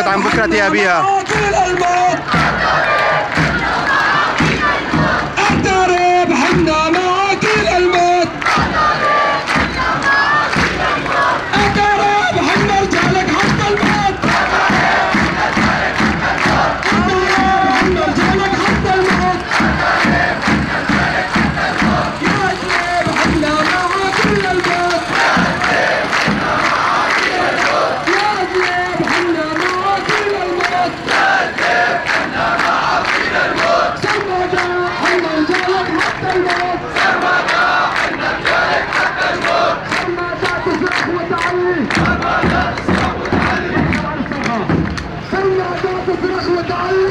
تحافظ عن بكرة أبيها. اعترف حنا معاك للموت، اعترف حنا رجالك حتى الموت، اعترف حنا رجالك حتى الموت، يا شباب حنا معاك للموت، يا شباب حنا معاك للموت، سرمدا حنا رجالك حتى الموت، سرمدا تصرخ وتعلي، سرمدا تصرخ وتعلي، سرمدا تصرخ وتعلي،